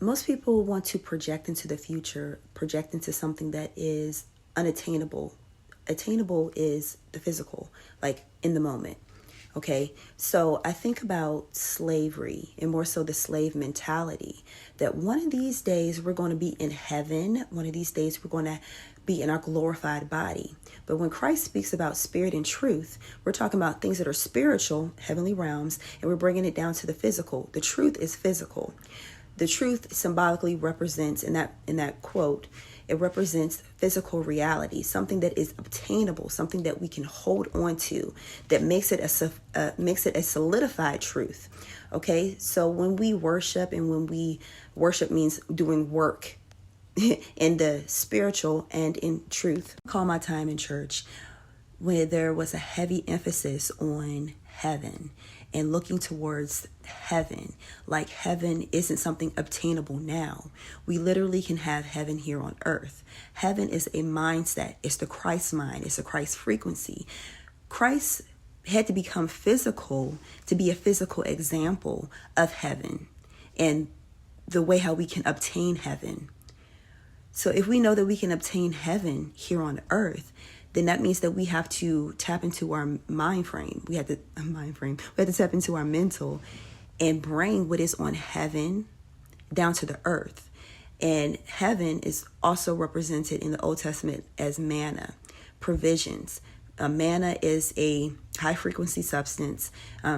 Most people want to project into the future, project into something that is unattainable. Attainable is the physical, like in the moment. Okay, so I think about slavery, and more so the slave mentality, that one of these days we're going to be in heaven. One of these days we're going to be in our glorified body. But when Christ speaks about spirit and truth, we're talking about things that are spiritual, heavenly realms, and we're bringing it down to the physical. The truth is physical. The truth symbolically represents, in that quote, it represents physical reality, something that is obtainable, something that we can hold on to, that makes it a solidified truth. Okay, so when we worship, and when we worship means doing work in the spiritual and in truth. I call my time in church where there was a heavy emphasis on heaven and looking towards heaven. Like heaven isn't something obtainable now. We literally can have heaven here on earth. Heaven is a mindset. It's the Christ mind. It's a Christ frequency. Christ had to become physical to be a physical example of heaven and the way how we can obtain heaven. So if we know that we can obtain heaven here on earth, then that means that we have to tap into our mind frame. We have to tap into our mental and bring what is on heaven down to the earth. And heaven is also represented in the Old Testament as manna, provisions. Manna is a high frequency substance.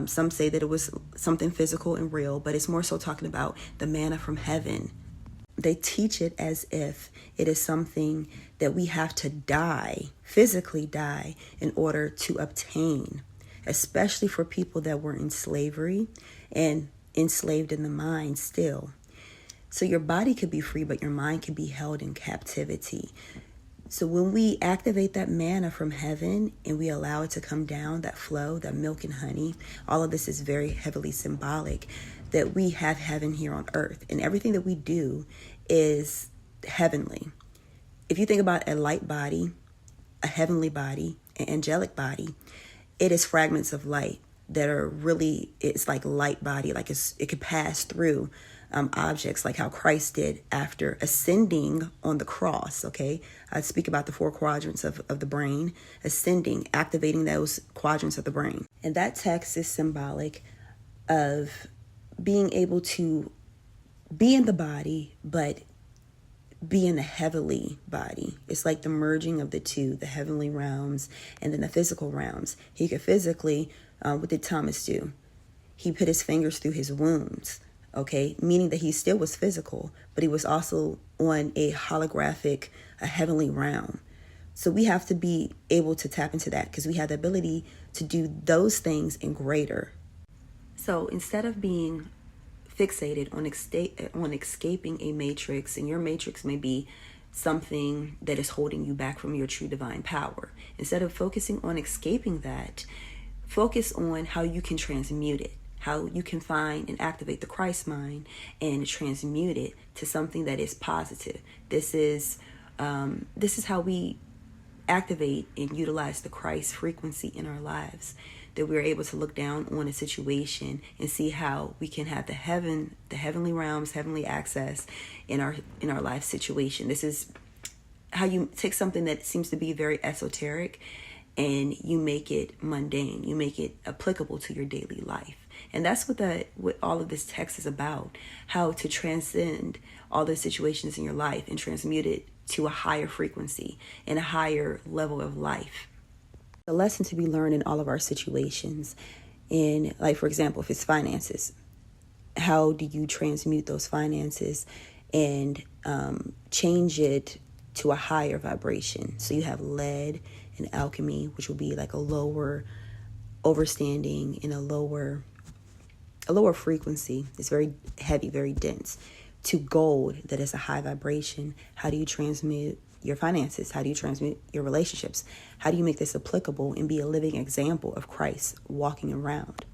Some say that it was something physical and real, but it's more so talking about the manna from heaven. They teach it as if it is something that we have to die, physically die, in order to obtain, especially for people that were in slavery and enslaved in the mind still. So your body could be free, but your mind could be held in captivity. So when we activate that manna from heaven and we allow it to come down, that flow, that milk and honey, all of this is very heavily symbolic that we have heaven here on earth, and everything that we do is heavenly. If you think about a light body, a heavenly body, an angelic body, it is fragments of light that are really, it's like light body, like it could pass through objects, like how Christ did after ascending on the cross. Okay, I speak about the 4 quadrants of the brain, ascending, activating those quadrants of the brain. And that text is symbolic of being able to be in the body, but be in the heavenly body. It's like the merging of the two, the heavenly realms and then the physical realms. He could physically, what did Thomas do? He put his fingers through his wounds, okay? Meaning that he still was physical, but he was also on a holographic, a heavenly realm. So we have to be able to tap into that because we have the ability to do those things and greater. So instead of being fixated on escaping a matrix, and your matrix may be something that is holding you back from your true divine power, instead of focusing on escaping that, focus on how you can transmute it, how you can find and activate the Christ mind and transmute it to something that is positive. This is how we activate and utilize the Christ frequency in our lives, that we're able to look down on a situation and see how we can have the heavenly realms, heavenly access in our life situation. This is how you take something that seems to be very esoteric and you make it mundane. You make it applicable to your daily life. And that's what all of this text is about, how to transcend all the situations in your life and transmute it to a higher frequency and a higher level of life. The lesson to be learned in all of our situations, in, like, for example, if it's finances, how do you transmute those finances and change it to a higher vibration? So you have lead and alchemy, which will be like a lower overstanding and a lower frequency. It's very heavy, very dense. To gold, that is a high vibration. How do you transmute your finances? How do you transmute your relationships? How do you make this applicable and be a living example of Christ walking around?